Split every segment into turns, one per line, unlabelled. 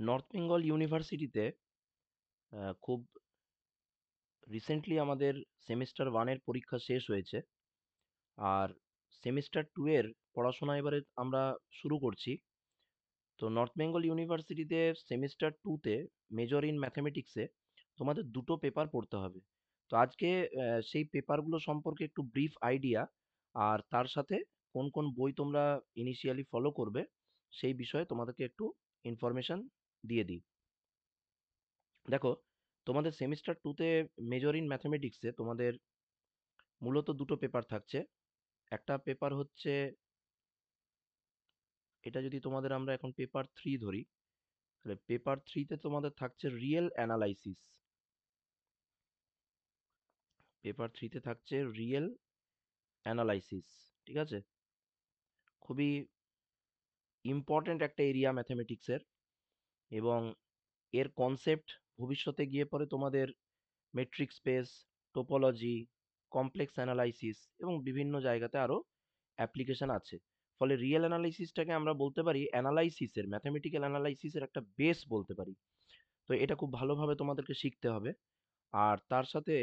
North Bengal ইউনিভার্সিটিতে খুব recently আমাদের সেমিস্টার 1 এর পরীক্ষা শেষ হয়েছে। আর সেমিস্টার 2 এর পড়াশোনা এবারে আমরা শুরু করছি। তো নর্থ বেঙ্গল ইউনিভার্সিটিতে সেমিস্টার 2 তে মেজর ইন ম্যাথমেটিক্সে তোমাদের দুটো পেপার পড়তে হবে। তো আজকে সেই পেপারগুলো সম্পর্কে একটু ব্রিফ আইডিয়া আর তার সাথে কোন কোন বই তোমরা ইনিশিয়ালি ফলো করবে সেই বিষয়ে তোমাদেরকে একটু ইনফরমেশন দিয়ে দিই। দেখো, তোমাদের সেমিস্টার 2 তে মেজর ইন ম্যাথমেটিক্সে তোমাদের মূলত দুটো পেপার থাকছে। একটা পেপার হচ্ছে, এটা যদি তোমাদের আমরা এখন পেপার 3 ধরি, তাহলে পেপার 3 তে তোমাদের থাকছে রিয়েল অ্যানালাইসিস। পেপার 3 তে থাকছে রিয়েল অ্যানালাইসিস। ঠিক আছে? খুবই ইম্পর্ট্যান্ট একটা এরিয়া ম্যাথমেটিক্সের, এবং এর কনসেপ্ট ভবিষ্যতে গিয়ে পরে তোমাদের metric space, topology, complex analysis এবং বিভিন্ন জায়গাতে আরো অ্যাপ্লিকেশন আছে। ফলে রিয়েল অ্যানালাইসিসটাকে আমরা বলতে পারি অ্যানালাইসিসের, ম্যাথমেটিক্যাল অ্যানালাইসিসের একটা বেস বলতে পারি। তো এটা খুব ভালোভাবে তোমাদেরকে শিখতে হবে। আর তার সাথে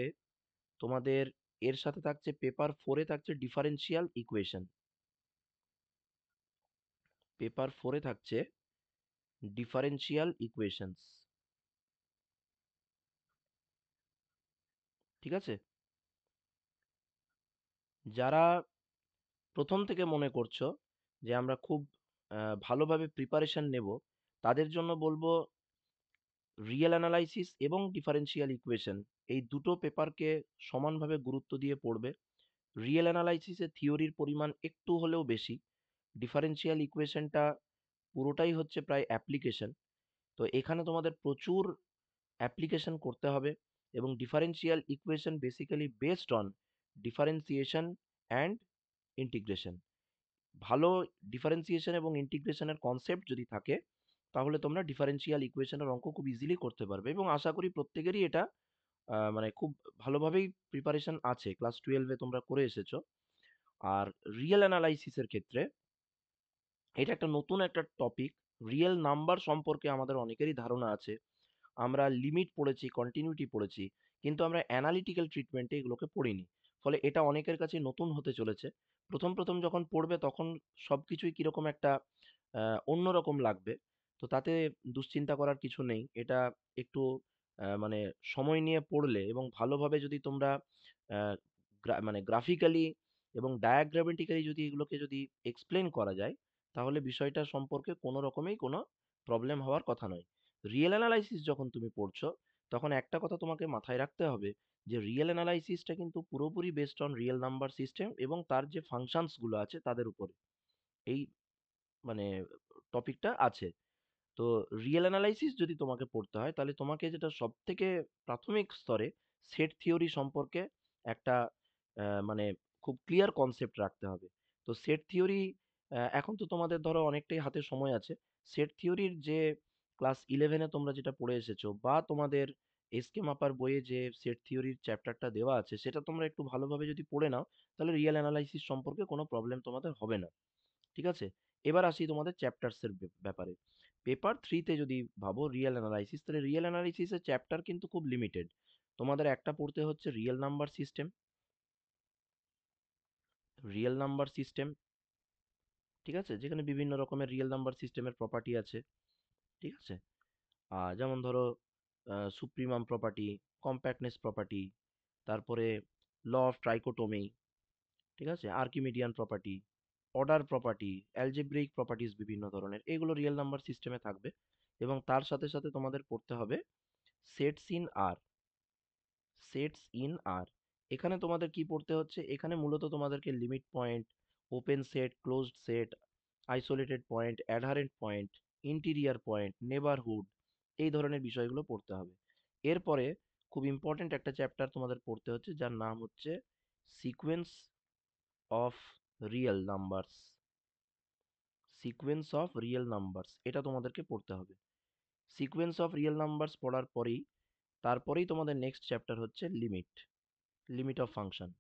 তোমাদের এর সাথে থাকছে পেপার 4 এ থাকছে ডিফারেনশিয়াল ইকুয়েশন। পেপার 4 এ থাকছে ডিফারেনশিয়াল ইকুয়েশনস। ঠিক আছে? যারা প্রথম থেকে মনে করছো যে আমরা খুব ভালোভাবে প্রিপারেশন নেব, তাদের জন্য বলবো রিয়েল অ্যানালাইসিস এবং ডিফারেনশিয়াল ইকুয়েশন এই দুটো পেপারকে সমানভাবে গুরুত্ব দিয়ে পড়বে। রিয়েল অ্যানালাইসিসে থিওরির পরিমাণ একটু হলেও বেশি। ডিফারেনশিয়াল ইকুয়েশনটা পুরোটাই হচ্ছে প্রায় অ্যাপ্লিকেশন। তো এখানে তোমাদের প্রচুর অ্যাপ্লিকেশন করতে হবে, এবং differential equation basically based on differentiation and integration. ভালো ডিফারেন্সিয়েশন এবং ইন্টিগ্রেশনের কনসেপ্ট যদি থাকে, তাহলে তোমরা ডিফারেনশিয়াল ইকুয়েশনের অঙ্ক খুব ইজিলি করতে পারবে, এবং আশা করি প্রত্যেকেরই এটা মানে খুব ভালোভাবেই প্রিপারেশন আছে, ক্লাস 12-এ তোমরা করে এসেছো। আর রিয়েল অ্যানালাইসিসের ক্ষেত্রে এটা একটা নতুন একটা টপিক। রিয়েল নাম্বার সম্পর্কে আমাদের অনেকেরই ধারণা আছে, আমরা লিমিট পড়েছি, কন্টিনিউটি পড়েছি, কিন্তু আমরা অ্যানালিটিক্যাল ট্রিটমেন্টে এগুলোকে পড়িনি। ফলে এটা অনেকের কাছে নতুন হতে চলেছে। প্রথম প্রথম যখন পড়বে তখন সবকিছুই কিরকম একটা অন্যরকম লাগবে। তো তাতে দুশ্চিন্তা করার কিছু নেই। এটা একটু মানে সময় নিয়ে পড়লে এবং ভালোভাবে যদি তোমরা আহ, মানে গ্রাফিক্যালি এবং ডায়াগ্রামেটিক্যালি যদি এগুলোকে যদি এক্সপ্লেন করা যায়, তাহলে বিষয়টা সম্পর্কে কোনো রকমেই কোনো প্রবলেম হওয়ার কথা নয়। রিয়েল অ্যানালাইসিস যখন তুমি পড়ছো, তখন একটা কথা তোমাকে মাথায় রাখতে হবে, যে রিয়েল অ্যানালাইসিসটা কিন্তু পুরোপুরি based on real number system এবং তার যে ফাংশনস গুলো আছে তাদের উপরে এই মানে টপিকটা আছে। তো রিয়েল অ্যানালাইসিস যদি তোমাকে পড়তে হয়, তাহলে তোমাকে যেটা সব থেকে প্রাথমিক স্তরে সেট থিওরি সম্পর্কে একটা মানে খুব ক্লিয়ার কনসেপ্ট রাখতে হবে। তো সেট থিওরি, এখন তো তোমাদের ধরো অনেকটাই হাতে সময় আছে। সেট থিওরির যে ক্লাস 11-এ তোমরা যেটা পড়ে এসেছো, বা তোমাদের এসকে মাপার বইয়ে যে সেট থিওরির চ্যাপ্টারটা দেওয়া আছে, সেটা তোমরা একটু ভালোভাবে যদি পড়ে নাও, তাহলে রিয়েল অ্যানালাইসিস সম্পর্কে কোনো প্রবলেম তোমাদের হবে না। ঠিক আছে? এবার আসি তোমাদের চ্যাপ্টার্স এর ব্যাপারে। পেপার 3 তে যদি ভাবো রিয়েল অ্যানালাইসিস, তাহলে রিয়েল অ্যানালাইসিসের চ্যাপ্টার কিন্তু খুব লিমিটেড। তোমাদের একটা পড়তে হচ্ছে real number system. Real number system, ঠিক আছে, যেখানে বিভিন্ন রকমের রিয়েল নাম্বার সিস্টেমের প্রপার্টি আছে। ঠিক আছে? যেমন ধরো সুপ্রিমাম প্রপার্টি, কম্প্যাক্টনেস প্রপার্টি, তারপরে ল অফ ট্রাইকোটোমি, ঠিক আছে, Archimedean property, order property, algebraic properties বিভিন্ন ধরনের, এগুলো রিয়েল নাম্বার সিস্টেমে থাকবে। এবং তার সাথে সাথে তোমাদের পড়তে হবে sets in R. Sets in R, এখানে তোমাদের কি পড়তে হচ্ছে? এখানে মূলত তোমাদেরকে limit point, open set, closed set, isolated point, adherent point, interior point, neighbourhood, এই ধরনের বিষয়গুলো পড়তে হবে। এরপরে খুব ইম্পর্ট্যান্ট একটা চ্যাপ্টার তোমাদের পড়তে হচ্ছে, যার নাম হচ্ছে sequence of real numbers. Sequence of real numbers, এটা তোমাদেরকে পড়তে হবে। সিকোয়েন্স অফ রিয়েল নাম্বারস পড়ার পরেই তারপরেই তোমাদের নেক্সট চ্যাপ্টার হচ্ছে লিমিট, লিমিট অফ ফাংশন।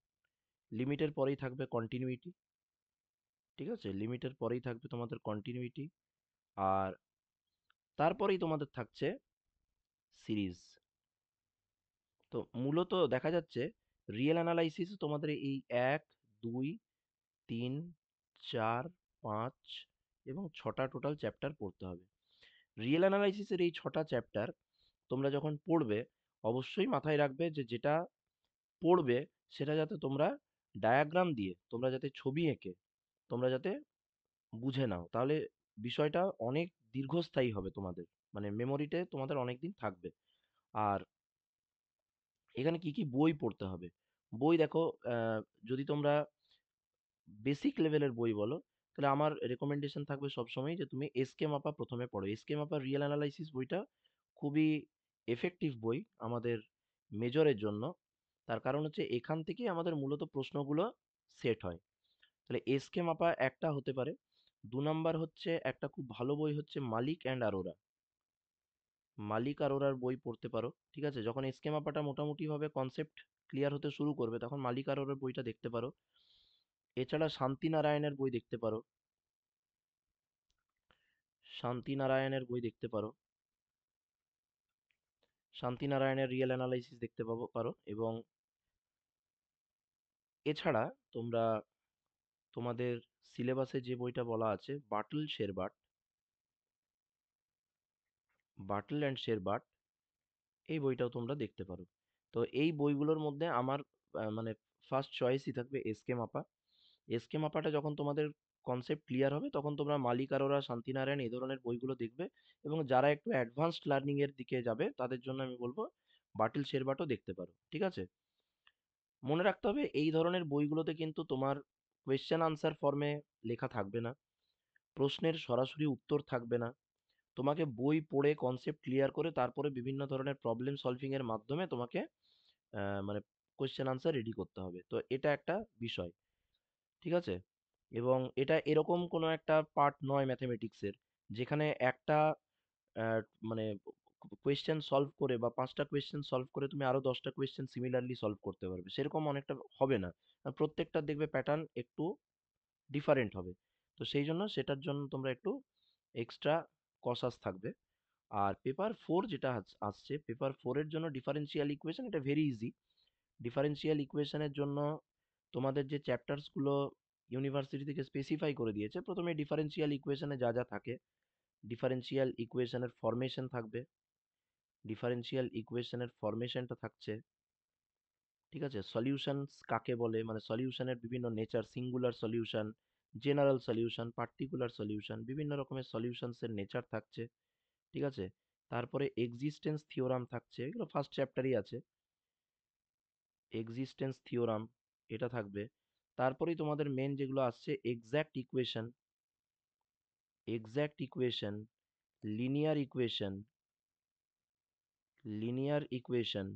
লিমিটের পরেই থাকবে কন্টিনিউইটি। ঠিক আছে? লিমিটের পরেই থাকবে তোমাদের কন্টিনিউইটি। আর তারপরেই তোমাদের থাকছে সিরিজ। তো মূলত দেখা যাচ্ছে রিয়েল অ্যানালাইসিস তোমাদের এই ১, ২, ৩, ৪, ৫ এবং ৬টা টোটাল চ্যাপ্টার পড়তে হবে। রিয়েল অ্যানালাইসিসের এই ৬টা চ্যাপ্টার তোমরা যখন পড়বে অবশ্যই মাথায় রাখবে যে যেটা পড়বে সেটা যাতে তোমরা ডায়াগ্রাম দিয়ে, তোমরা যাতে ছবি এঁকে তোমরা যাতে বুঝে নাও। তাহলে বিষয়টা অনেক দীর্ঘস্থায়ী হবে তোমাদের। মানে মেমোরিতে তোমাদের অনেকদিন থাকবে। আর এখানে কি, কি বই পড়তে হবে? বই দেখো, আ যদি তোমরা বেসিক লেভেলের বই বলো, তাহলে আমার রেকমেন্ডেশন থাকবে সবসময়ই যে তুমি এসকে মাপা ১ম এ পড়ো। এসকে মাপা রিয়েল অ্যানালাইসিস বইটা খুবই এফেক্টিভ বই আমাদের মেজরের জন্য। তার কারণ হচ্ছে এখান থেকেই আমাদের মূলত প্রশ্নগুলো সেট হয়। তাহলে এসকে মাপা একটা হতে পারে। ২ নাম্বার হচ্ছে একটা খুব ভালো বই হচ্ছে মালিক অ্যান্ড আরোরা। মালিক আরোরার বই পড়তে পারো। ঠিক আছে? যখন এসকে মাপাটা মোটামুটিভাবে কনসেপ্ট ক্লিয়ার হতে শুরু করবে তখন মালিক আরোরার বইটা দেখতে পারো। এছাড়া শান্তি নারায়ণের বই দেখতে পারো। শান্তি নারায়ণের বই দেখতে পারো। শান্তি নারায়ণের রিয়েল অ্যানালাইসিস দেখতে পারো এবং এছাড়া তোমরা তোমাদের সিলেবাসে যে বইটা বলা আছে বাটল শেরবাট, বাটল অ্যান্ড শেরবাট, এই বইটাও তোমরা দেখতে পারো। তো এই বইগুলোর মধ্যে আমার মানে ফার্স্ট চয়েসই থাকবে এসকে মাপা। এসকে মাপাটা যখন তোমাদের কনসেপ্ট ক্লিয়ার হবে তখন তোমরা মালিক আরোরা, শান্তিনারায়ণ এই ধরনের বইগুলো দেখবে এবং যারা একটু অ্যাডভান্সড লার্নিং এর দিকে যাবে তাদের জন্য আমি বলবো বাটল শেরবাটও দেখতে পারো। ঠিক আছে? মনে রাখতে হবে এই ধরনের বইগুলোতে কিন্তু তোমার কোয়েশ্চেন আনসার ফর্মে লেখা থাকবে না, প্রশ্নের সরাসরি উত্তর থাকবে না। তোমাকে বই পড়ে কনসেপ্ট ক্লিয়ার করে তারপরে বিভিন্ন ধরনের প্রবলেম সলভিং এর মাধ্যমে তোমাকে মানে কোয়েশ্চেন আনসার রেডি করতে হবে। তো এটা একটা বিষয়। ঠিক আছে? এবং এটা এরকম কোনো একটা পার্ট নয় ম্যাথমেটিক্সের যেখানে একটা মানে কোয়েশ্চেন সলভ করে বা ৫টা কোয়েশ্চেন সলভ করে তুমি আরো ১০টা কোয়েশ্চেন সিমিলারলি সলভ করতে পারবে। সেরকম অনেকটা হবে না। প্রত্যেকটার দেখবে প্যাটার্ন একটু ডিফারেন্ট হবে। তো সেই জন্য সেটার জন্য তোমরা একটু এক্সট্রা কসাস থাকবে। আর পেপার 4 যেটা আসছে, পেপার 4 এর জন্য ডিফারেনশিয়াল ইকুয়েশন এটা ভেরি ইজি। ডিফারেনশিয়াল ইকুয়েশনের জন্য তোমাদের যে চ্যাপ্টার্স গুলো ইউনিভার্সিটি থেকে স্পেসিফাই করে দিয়েছে, প্রথমে ডিফারেনশিয়াল ইকুয়েশনে যা যা থাকে, ডিফারেনশিয়াল ইকুয়েশনের ফরমেশন থাকবে, ডিফারেনশিয়াল ইকুয়েশনের ফরমেশনটা থাকছে। ঠিক আছে? সলিউশনস কাকে বলে, মানে সলিউশনের বিভিন্ন nature, singular solution, general solution, particular solution, বিভিন্ন রকমের সলিউশনস এর নেচার থাকছে। ঠিক আছে? তারপরে এক্সিস্টেন্স থিওরাম থাকছে, এগুলো ফার্স্ট চ্যাপ্টারই আছে। এক্সিস্টেন্স থিওরাম এটা থাকবে। তারপরেই তোমাদের মেন যেগুলো আসছে exact equation, exact equation, linear equation, linear equation,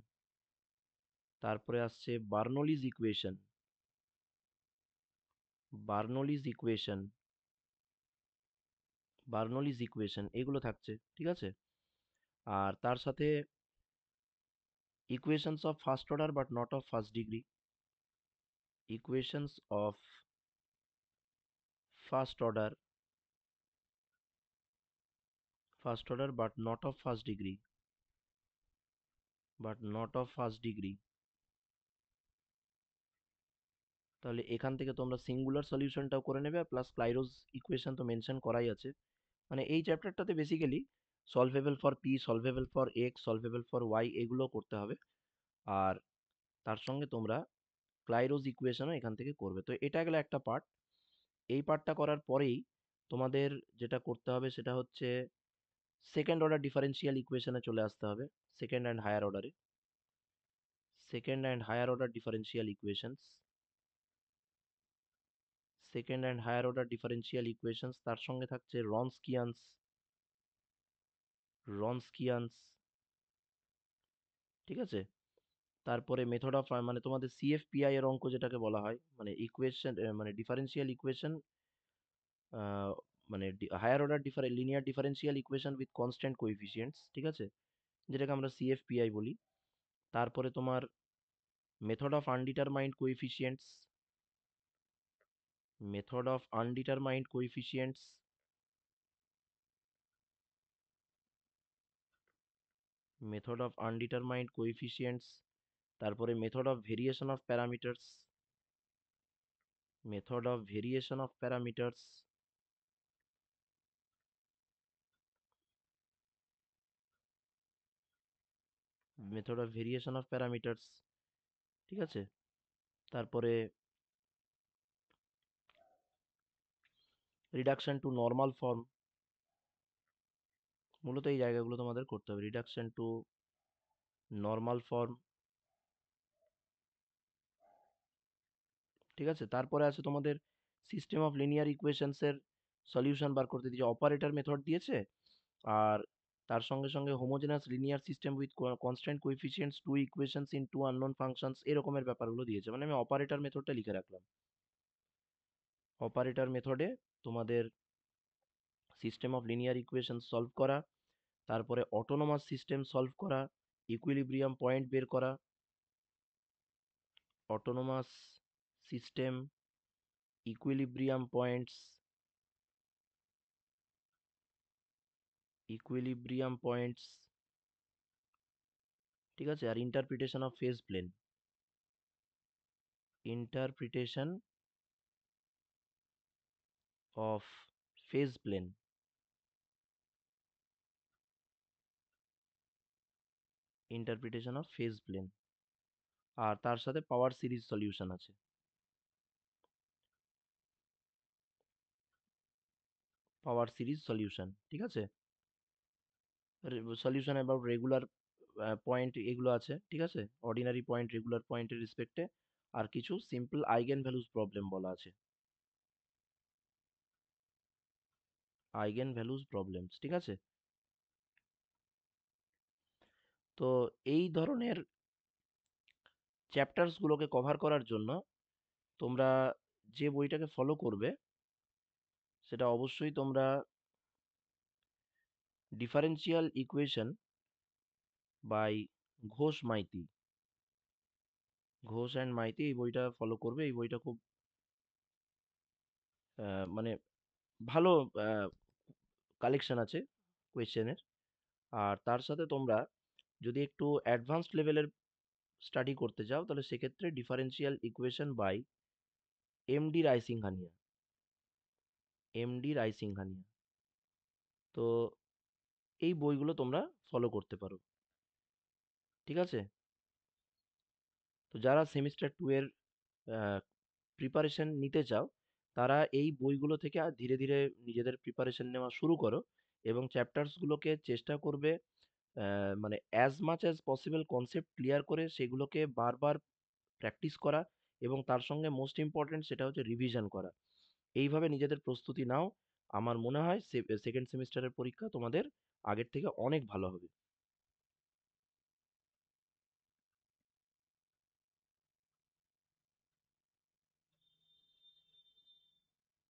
তারপরে আসছে বার্নৌলিজ ইকুয়েশন, বার্নৌলিজ ইকুয়েশন, বার্নৌলিজ ইকুয়েশন এগুলো থাকছে। ঠিক আছে? আর তার সাথে equations of first order but not of first degree, equations of first order, first order but not of first degree, but not of first degree. তাহলে এখান থেকে তোমরা সিঙ্গুলার সলিউশনটাও করে নেবে আর প্লাস ক্লাইরোস ইকুয়েশন তো মেনশন করাই আছে। মানে এই চ্যাপ্টারটাতে basically solvable for P, solvable for X, solvable for Y এগুলো করতে হবে। আর তার সঙ্গে তোমরা ক্লাইরোস ইকুয়েশনও এখান থেকে করবে। তো এটা গেলে একটা পার্ট। এই পার্টটা করার পরেই তোমাদের যেটা করতে হবে সেটা হচ্ছে সেকেন্ড অর্ডার ডিফারেনশিয়াল ইকুয়েশনে চলে আসতে হবে। সেকেন্ড অ্যান্ড হায়ার অর্ডারে, second and higher order differential equations, second and higher order differential equations, তার সঙ্গে থাকছে রনস্কিয়ানস, রনস্কিয়ানস। ঠিক আছে? তারপরে মেথড অফ মানে তোমাদের সিএফপিআই এর অঙ্ক যেটাকে বলা হয়, মানে ইকুয়েশন মানে ডিফারেনশিয়াল ইকুয়েশন, মানে higher order linear differential equation with constant coefficients. ঠিক আছে? যেটাকে আমরা সিএফপিআই বলি। তারপরে তোমার method of undetermined coefficients, method of undetermined coefficients, method of undetermined coefficients, তারপরে method of variation of parameters, method of variation of parameters, method of variation of parameters, ঠিক আছে? তারপরে রিডাকশন টু নর্মাল ফর্ম, মূলত এই জায়গাগুলো তোমাদের করতে হবে, রিডাকশন টু নর্মাল ফর্ম, ঠিক আছে? তারপরে আছে তোমাদের সিস্টেম অফ লিনিয়ার ইকুয়েশনস এর সলিউশন বার করতে দিয়েছে, অপারেটর মেথড দিয়েছে, আর তার সঙ্গে সঙ্গে homogeneous linear system with constant coefficients, two equations in two unknown functions, এরকমের ব্যাপারগুলো দিয়েছে। মানে আমি অপারেটর মেথডটা লিখে রাখলাম। অপারেটর মেথডে তোমাদের system of linear equation solve করা, তারপরে অটোনোমাস সিস্টেম সলভ করা, ইকুইলিব্রিয়াম পয়েন্ট বের করা, autonomous system, equilibrium points, equilibrium points, ঠিক আছে? আর interpretation of phase plane, interpretation of phase plane, interpretation of phase plane, আর তার সাথে পাওয়ার সিরিজ সলিউশন আছে, পাওয়ার সিরিজ সলিউশন, ঠিক আছে? সলিউশন অ্যাবাউট রেগুলার পয়েন্ট, এগুলো আছে, ঠিক আছে? অর্ডিনারি পয়েন্ট, রেগুলার পয়েন্টের রেসপেক্টে, আর কিছু সিম্পল আইগেন ভ্যালুস প্রবলেম বলা আছে, আইগেন ভ্যালুস প্রবলেমস, ঠিক আছে? তো এই ধরনের চ্যাপ্টার্স গুলোকে কভার করার জন্য তোমরা যে বইটাকে ফলো করবে সেটা অবশ্যই তোমরা differential equation by Ghosh Maiti, Ghosh and Maiti, এই বইটা ফলো করবে। এই বইটা খুব মানে ভালো কালেকশন আছে কোয়েশ্চেনের। আর তার সাথে তোমরা যদি একটু অ্যাডভান্সড লেভেলের স্টাডি করতে চাও তাহলে সেক্ষেত্রে differential equation by M D Raisinghania, M D Raisinghania, তো এই বইগুলো তোমরা ফলো করতে পারো, ঠিক আছে? তো যারা সেমিস্টার টু এর প্রিপারেশন নিতে চাও তারা এই বইগুলো থেকে ধীরে ধীরে নিজেদের প্রিপারেশন নেওয়া শুরু করো, এবং চ্যাপ্টার্সগুলোকে চেষ্টা করবে মানে as much as possible concept clear করে সেগুলোকে বারবার প্র্যাকটিস করা, এবং তার সঙ্গে মোস্ট ইম্পর্টেন্ট সেটা হচ্ছে রিভিশন করা। এইভাবে নিজেদের প্রস্তুতি নাও, আমার মনে হয় সেকেন্ড সেমিস্টারের পরীক্ষা তোমাদের আগের থেকে অনেক ভালো হবে।